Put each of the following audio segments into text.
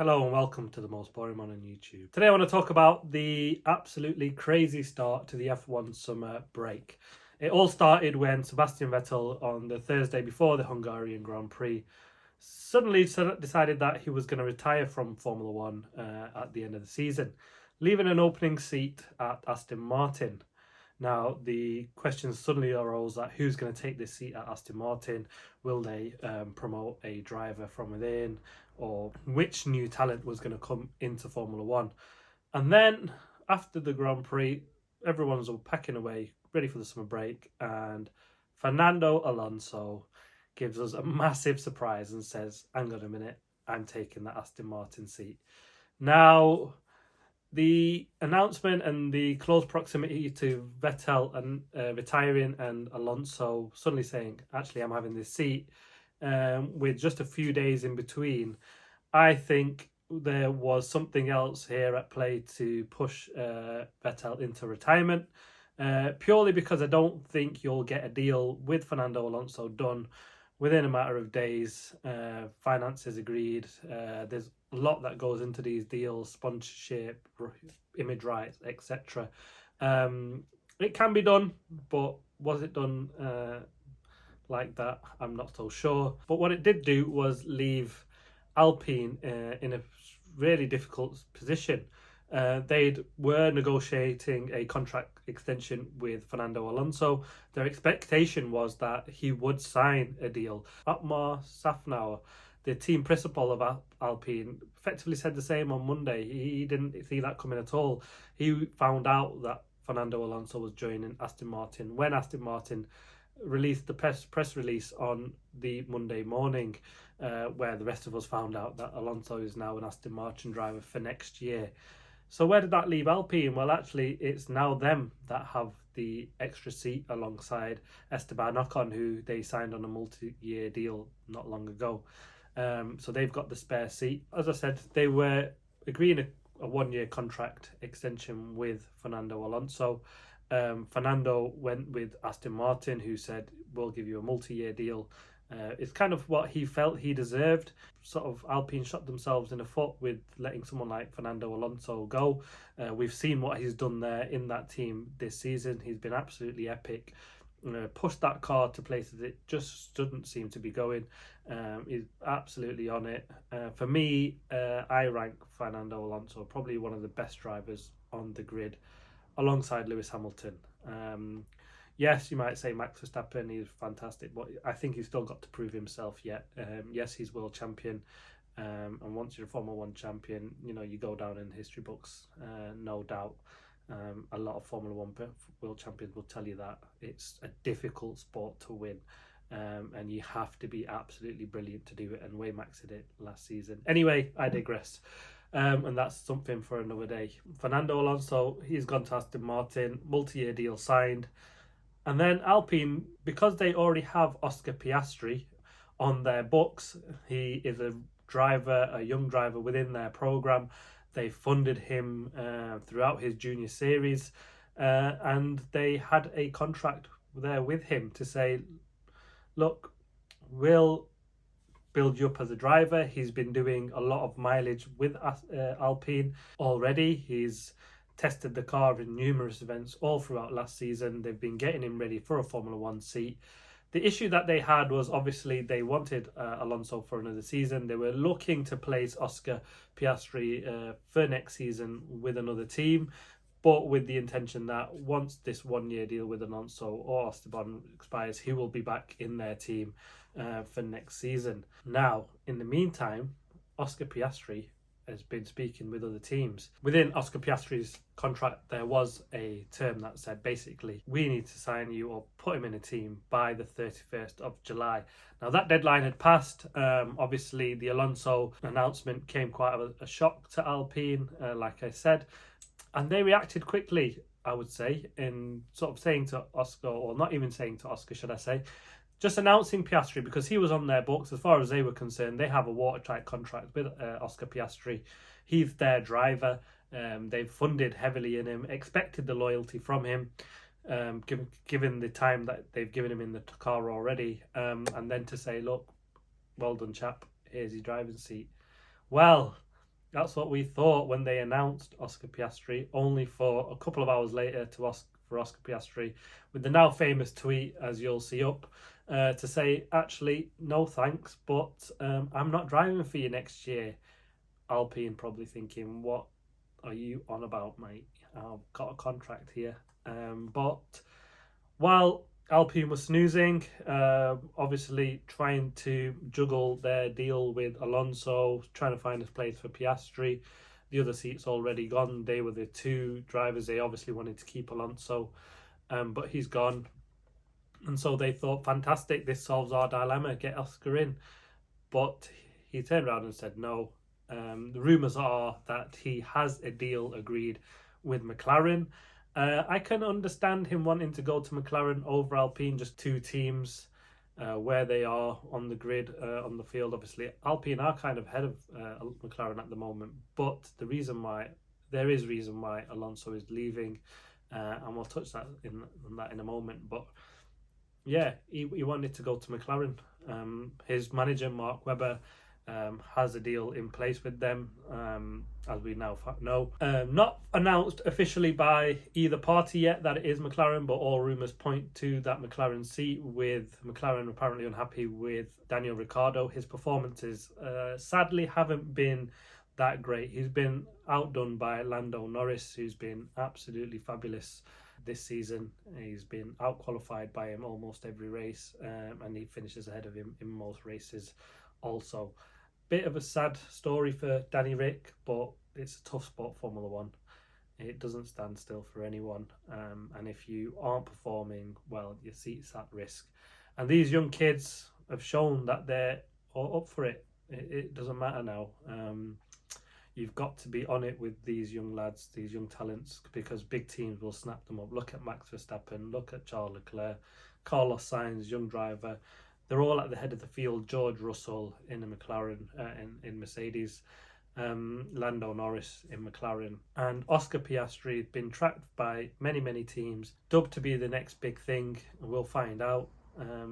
Hello and welcome to the most boring man on YouTube. Today I want to talk about the absolutely crazy start to the F1 summer break. It all started when Sebastian Vettel on the Thursday before the Hungarian Grand Prix suddenly decided that he was going to retire from Formula One at the end of the season, leaving an opening seat at Aston Martin. Now, the question suddenly arose that who's going to take this seat at Aston Martin? Will they promote a driver from within? Or which new talent was going to come into Formula One? And then, after the Grand Prix, everyone was all packing away, ready for the summer break, and Fernando Alonso gives us a massive surprise and says, hang on a minute, I'm taking the Aston Martin seat. Now, the announcement and the close proximity to Vettel and retiring and Alonso suddenly saying, actually, I'm having this seat with just a few days in between, I think there was something else here at play to push Vettel into retirement. Purely because I don't think you'll get a deal with Fernando Alonso done within a matter of days. Finances agreed. There's a lot that goes into these deals, sponsorship, image rights, etc. It can be done, but was it done like that? I'm not so sure. But what it did do was leave Alpine in a really difficult position. They were negotiating a contract extension with Fernando Alonso. Their expectation was that he would sign a deal. Otmar Safnauer, the team principal of Alpine, effectively said the same on Monday. He didn't see that coming at all. He found out that Fernando Alonso was joining Aston Martin when Aston Martin released the press release on the Monday morning, where the rest of us found out that Alonso is now an Aston Martin driver for next year. So where did that leave Alpine? Well, actually, it's now them that have the extra seat alongside Esteban Ocon, who they signed on a multi-year deal not long ago. So they've got the spare seat. As I said, they were agreeing a one-year contract extension with Fernando Alonso. Fernando went with Aston Martin, who said, we'll give you a multi-year deal. It's kind of what he felt he deserved. Sort of Alpine shot themselves in the foot with letting someone like Fernando Alonso go. We've seen what he's done there in that team this season. He's been absolutely epic. Pushed that car to places it just doesn't seem to be going. He's absolutely on it. For me, I rank Fernando Alonso probably one of the best drivers on the grid, alongside Lewis Hamilton. Yes, you might say Max Verstappen, he's fantastic, but I think he's still got to prove himself yet. Yes, he's world champion, and once you're a Formula One champion, you go down in history books, no doubt. A lot of Formula One world champions will tell you that it's a difficult sport to win, and you have to be absolutely brilliant to do it, and Max did it last season. Anyway, I digress. And that's something for another day. Fernando Alonso, he's gone to Aston Martin, multi-year deal signed. And then Alpine, because they already have Oscar Piastri on their books, he is a young driver within their program. They funded him throughout his junior series, and they had a contract there with him to say, look, we'll build you up as a driver. He's been doing a lot of mileage with Alpine already. He's tested the car in numerous events all throughout last season. They've been getting him ready for a Formula One seat. The issue that they had was obviously they wanted Alonso for another season. They were looking to place Oscar Piastri for next season with another team, but with the intention that once this one-year deal with Alonso or Esteban expires, he will be back in their team for next season. Now, in the meantime, Oscar Piastri has been speaking with other teams. Within Oscar Piastri's contract, there was a term that said, basically, we need to sign you or put him in a team by the 31st of July. Now, that deadline had passed. Obviously, the Alonso announcement came quite a shock to Alpine, like I said. And they reacted quickly, I would say, in sort of saying to Oscar, or not even saying to Oscar, should I say, just announcing Piastri, because he was on their books. As far as they were concerned, they have a watertight contract with Oscar Piastri. He's their driver. They've funded heavily in him, expected the loyalty from him, given the time that they've given him in the car already. And then to say, look, well done, chap, here's your driving seat. Well, That's what we thought when they announced Oscar Piastri, only for a couple of hours later for Oscar Piastri, with the now famous tweet, as you'll see up, to say, actually, no thanks, but I'm not driving for you next year. Alpine probably thinking, what are you on about, mate? I've got a contract here. But while Alpine was snoozing, obviously trying to juggle their deal with Alonso, trying to find a place for Piastri. The other seat's already gone. They were the two drivers. They obviously wanted to keep Alonso, but he's gone. And so they thought, fantastic, this solves our dilemma, get Oscar in. But he turned around and said no. The rumours are that he has a deal agreed with McLaren. I can understand him wanting to go to McLaren over Alpine, just two teams where they are on the grid, on the field. Obviously, Alpine are kind of ahead of McLaren at the moment, but there is reason why Alonso is leaving, and we'll touch on that in a moment. But yeah, he wanted to go to McLaren. His manager, Mark Webber, has a deal in place with them, as we now know. Not announced officially by either party yet that it is McLaren, but all rumours point to that McLaren seat, with McLaren apparently unhappy with Daniel Ricciardo. His performances sadly haven't been that great. He's been outdone by Lando Norris, who's been absolutely fabulous this season. He's been out-qualified by him almost every race, and he finishes ahead of him in most races also. Bit of a sad story for Danny Rick, but it's a tough sport, Formula One. It doesn't stand still for anyone, and if you aren't performing well, your seat's at risk. And these young kids have shown that they're all up for it. It doesn't matter now. You've got to be on it with these young lads, these young talents, because big teams will snap them up. Look at Max Verstappen, look at Charles Leclerc, Carlos Sainz, young driver. They're all at the head of the field. George Russell in a McLaren, in Mercedes, Lando Norris in McLaren, and Oscar Piastri has been tracked by many teams, dubbed to be the next big thing. We'll find out.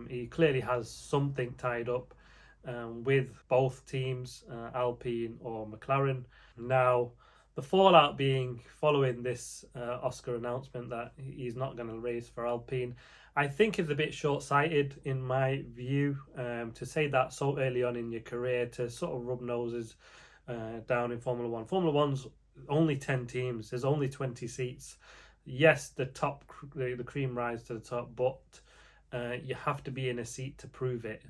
He clearly has something tied up with both teams, Alpine or McLaren. Now, the fallout being following this Oscar announcement that he's not going to race for Alpine, I think is a bit short-sighted in my view, to say that so early on in your career, to sort of rub noses down in Formula One. Formula One's only 10 teams. There's only 20 seats. Yes, the cream rises to the top, but you have to be in a seat to prove it.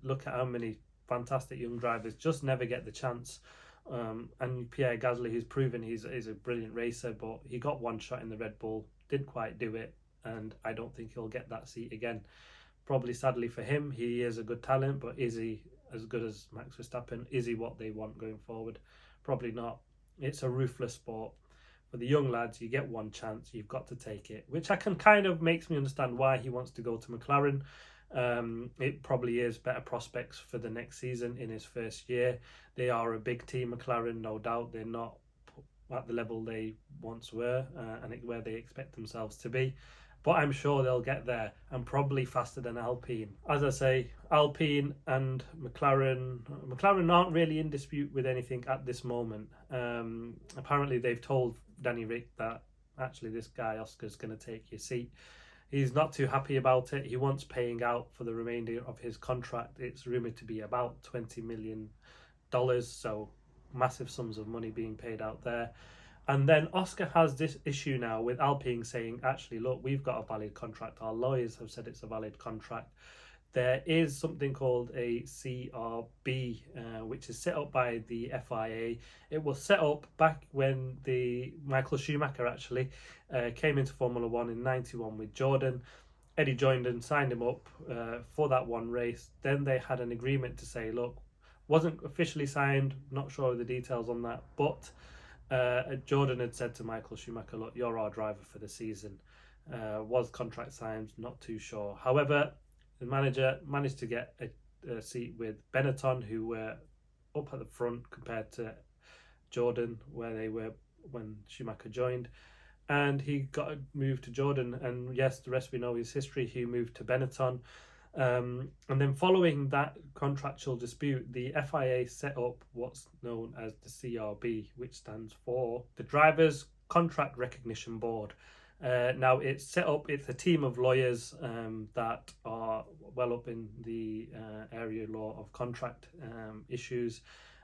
Look at how many fantastic young drivers just never get the chance. And Pierre Gasly, who's proven he's a brilliant racer, but he got one shot in the Red Bull, didn't quite do it, and I don't think he'll get that seat again. Probably sadly for him, he is a good talent, but is he as good as Max Verstappen? Is he what they want going forward? Probably not. It's a ruthless sport. For the young lads, you get one chance, you've got to take it, which I can kind of makes me understand why he wants to go to McLaren. It probably is better prospects for the next season in his first year. They are a big team, McLaren, no doubt. They're not at the level they once were, and where they expect themselves to be. But I'm sure they'll get there, and probably faster than Alpine. As I say, Alpine and McLaren aren't really in dispute with anything at this moment. Apparently they've told Danny Rick that actually this guy Oscar's going to take your seat. He's not too happy about it. He wants paying out for the remainder of his contract. It's rumoured to be about $20 million, so massive sums of money being paid out there. And then Oscar has this issue now with Alpine saying, actually, look, we've got a valid contract. Our lawyers have said it's a valid contract. There is something called a CRB, which is set up by the FIA. It was set up back when Michael Schumacher actually came into Formula One in '91 with Jordan. Eddie joined and signed him up for that one race. Then they had an agreement to say, look, wasn't officially signed, not sure of the details on that, but Jordan had said to Michael Schumacher, look, you're our driver for the season. Was contract signed? Not too sure. However, the manager managed to get a seat with Benetton, who were up at the front compared to Jordan, where they were when Schumacher joined. And he got moved to Jordan. And yes, the rest we know is history. He moved to Benetton. And then following that contractual dispute, the FIA set up what's known as the CRB, which stands for the Drivers Contract Recognition Board. Now it's set up, it's a team of lawyers that are well up in the area law of contract issues.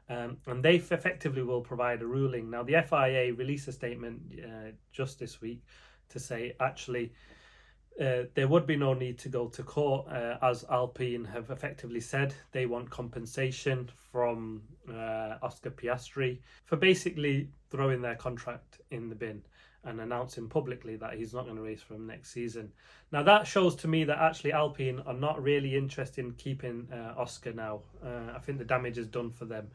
And they effectively will provide a ruling. Now, the FIA released a statement just this week to say, actually, there would be no need to go to court, as Alpine have effectively said they want compensation from Oscar Piastri for basically throwing their contract in the bin and announcing publicly that he's not going to race from next season. Now, that shows to me that actually Alpine are not really interested in keeping Oscar now. I think the damage is done for them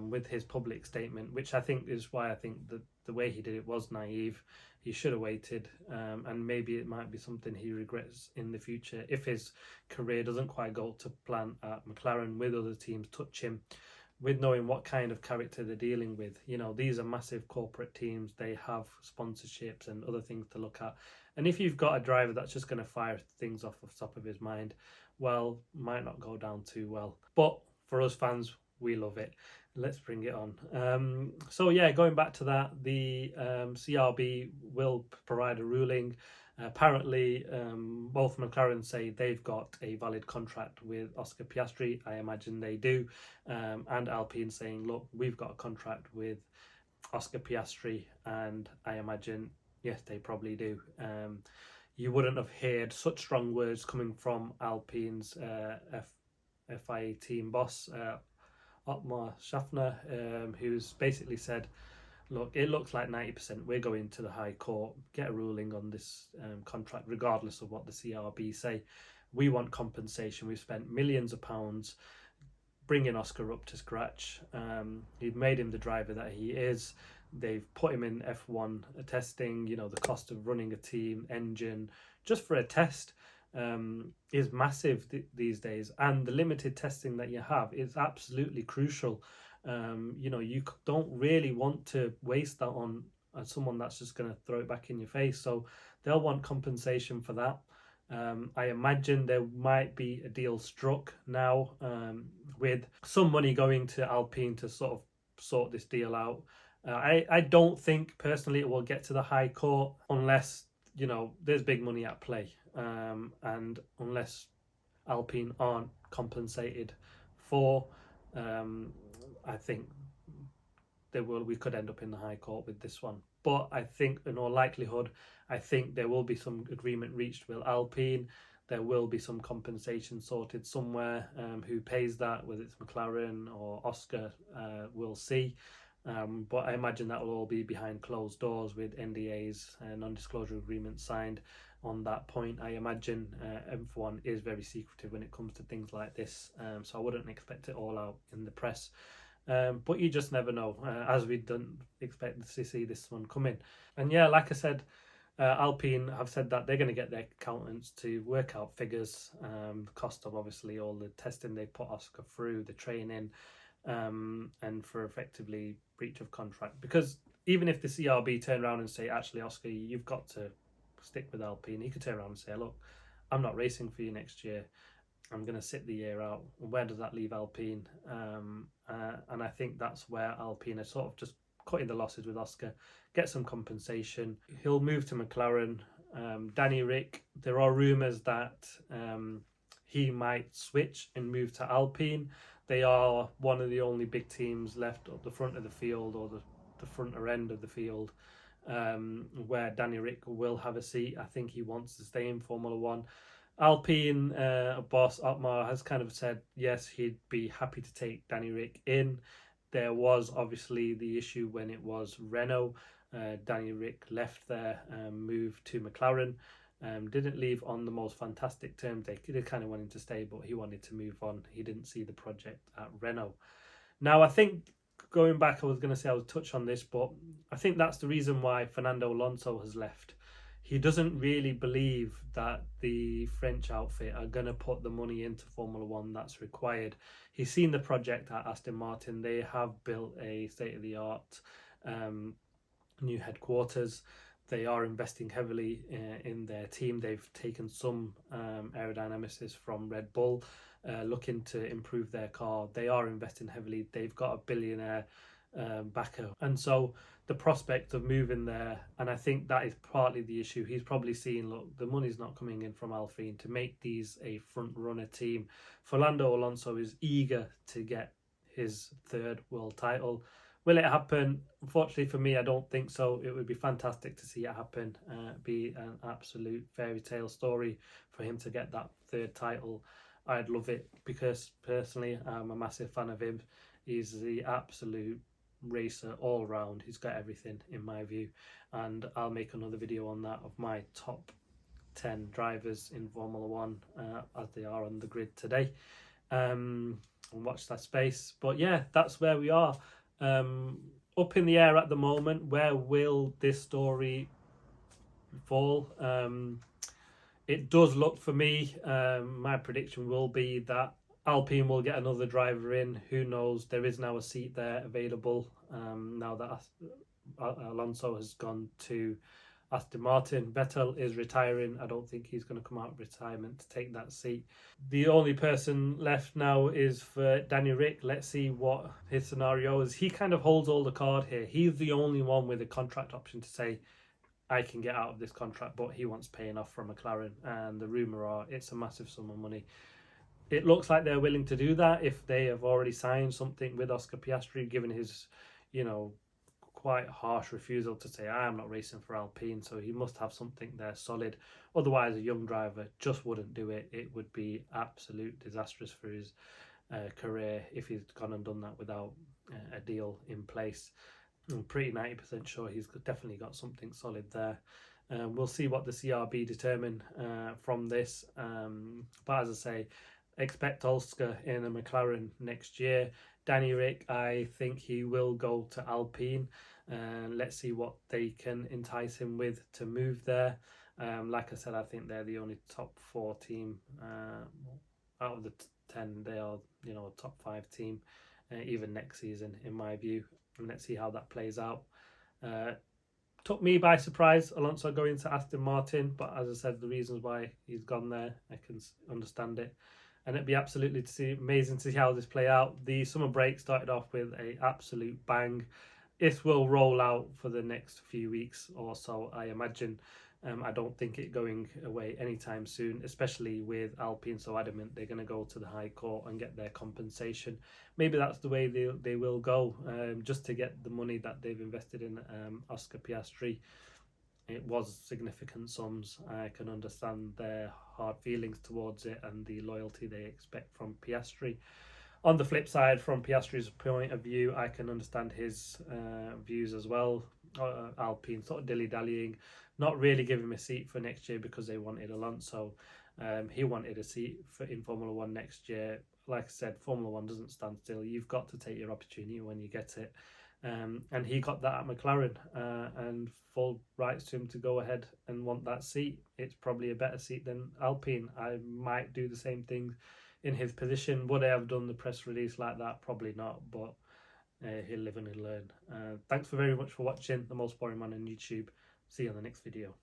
with his public statement, which I think is why I think that the way he did it was naive. He should have waited, and maybe it might be something he regrets in the future if his career doesn't quite go to plan at McLaren, with other teams touch him, with knowing what kind of character they're dealing with. You know, these are massive corporate teams. They have sponsorships and other things to look at. And if you've got a driver that's just going to fire things off the top of his mind, well, might not go down too well. But for us fans, we love it. Let's bring it on. So yeah, going back to that, the CRB will provide a ruling. Apparently, both McLaren say they've got a valid contract with Oscar Piastri. I imagine they do. And Alpine saying, look, we've got a contract with Oscar Piastri. And I imagine, yes, they probably do. You wouldn't have heard such strong words coming from Alpine's FIA team boss, Otmar Schaffner, who's basically said, look, it looks like 90%. We're going to the High Court, get a ruling on this contract, regardless of what the CRB say. We want compensation. We've spent millions of pounds bringing Oscar up to scratch. He'd made him the driver that he is. They've put him in F1 testing. You know, the cost of running a team engine just for a test is massive these days, and the limited testing that you have is absolutely crucial. You know, you don't really want to waste that on someone that's just going to throw it back in your face, so they'll want compensation for that. I imagine there might be a deal struck now, with some money going to Alpine to sort of sort this deal out. I don't think personally it will get to the High Court unless, you know, there's big money at play. And unless Alpine aren't compensated for, I think we could end up in the High Court with this one. But I think in all likelihood, I think there will be some agreement reached with Alpine. There will be some compensation sorted somewhere. Who pays that, whether it's McLaren or Oscar, we'll see. But I imagine that will all be behind closed doors with NDAs and non-disclosure agreements signed on that point. I imagine F1 is very secretive when it comes to things like this, so I wouldn't expect it all out in the press. But you just never know, as we don't expect to see this one coming. And yeah, like I said, Alpine have said that they're going to get their accountants to work out figures, the cost of obviously all the testing they put Oscar through, the training, and for effectively breach of contract. Because even if the CRB turn around and say, actually, Oscar, you've got to stick with Alpine, he could turn around and say, look, I'm not racing for you next year. I'm going to sit the year out. Where does that leave Alpine? And I think that's where Alpine are sort of just cutting the losses with Oscar, get some compensation. He'll move to McLaren. Danny Rick, there are rumours that he might switch and move to Alpine. They are one of the only big teams left at the front of the field, or the fronter end of the field, where Danny Rick will have a seat. I think he wants to stay in Formula One. Alpine boss Otmar has kind of said, yes, he'd be happy to take Danny Rick in. There was obviously the issue when it was Renault. Danny Rick left there, moved to McLaren. Didn't leave on the most fantastic terms. They kind of wanted to stay, but he wanted to move on. He didn't see the project at Renault. Now, I think going back, I was going to say I would touch on this, but I think that's the reason why Fernando Alonso has left. He doesn't really believe that the French outfit are going to put the money into Formula One that's required. He's seen the project at Aston Martin. They have built a state-of-the-art new headquarters. They are investing heavily in their team. They've taken some aerodynamicists from Red Bull, looking to improve their car. They are investing heavily. They've got a billionaire backer, and so the prospect of moving there, and I think that is partly the issue. He's probably seeing, look, the money's not coming in from Alpine to make these a front runner team. Fernando Alonso is eager to get his third world title. Will it happen? Unfortunately for me, I don't think so. It would be fantastic to see it happen. Be an absolute fairy tale story for him to get that third title. I'd love it because personally, I'm a massive fan of him. He's the absolute racer all round. He's got everything in my view, and I'll make another video on that of my top 10 drivers in Formula One as they are on the grid today, and watch that space. But yeah, that's where we are. Up in the air at the moment. Where will this story fall? It does look, for me, my prediction will be that Alpine will get another driver in. Who knows? There is now a seat there available now that Alonso has gone to Aston Martin. Vettel is retiring. I don't think he's going to come out of retirement to take that seat. The only person left now is for Danny Rick. Let's see what his scenario is. He kind of holds all the card here. He's the only one with a contract option to say, I can get out of this contract, but he wants paying off from McLaren. And the rumour are it's a massive sum of money. It looks like they're willing to do that if they have already signed something with Oscar Piastri, given his, quite harsh refusal to say, I am not racing for Alpine, so he must have something there solid. Otherwise, a young driver just wouldn't do it. It would be absolute disastrous for his career if he's gone and done that without a deal in place. I'm pretty 90% sure he's definitely got something solid there. We'll see what the CRB determine from this. But as I say, expect Oscar in a McLaren next year. Danny Rick, I think he will go to Alpine. Let's see what they can entice him with to move there. Like I said, I think they're the only top 4 team out of the 10. They are, a top 5 team, even next season, in my view. And let's see how that plays out. Took me by surprise, Alonso going to Aston Martin, but as I said, the reasons why he's gone there, I can understand it. And it'd be absolutely amazing to see how this play out. The summer break started off with an absolute bang. This will roll out for the next few weeks or so, I imagine. I don't think it going away anytime soon, especially with Alpine so adamant they're going to go to the High Court and get their compensation. Maybe that's the way they will go, just to get the money that they've invested in Oscar Piastri. It was significant sums. I can understand their hard feelings towards it and the loyalty they expect from Piastri. On the flip side, from Piastri's point of view, I can understand his views as well. Alpine sort of dilly-dallying, not really giving him a seat for next year because they wanted Alonso. He wanted a seat in Formula One next year. Like I said, Formula One doesn't stand still. You've got to take your opportunity when you get it. And he got that at McLaren, and full rights to him to go ahead and want that seat. It's probably a better seat than Alpine. I might do the same thing in his position. Would I have done the press release like that? Probably not, but he'll live and he'll learn. Thanks very much for watching The Most Boring Man on YouTube. See you on the next video.